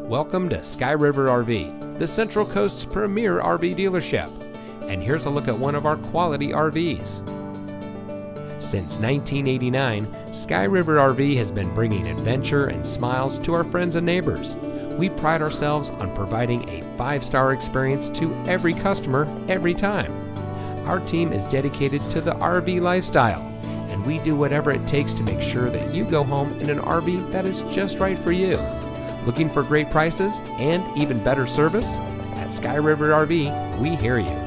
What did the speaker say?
Welcome to Sky River RV, the Central Coast's premier RV dealership. And here's a look at one of our quality RVs. Since 1989, Sky River RV has been bringing adventure and smiles to our friends and neighbors. We pride ourselves on providing a 5-star experience to every customer every time. Our team is dedicated to the RV lifestyle, and we do whatever it takes to make sure that you go home in an RV that is just right for you. Looking for great prices and even better service? At Sky River RV, we hear you.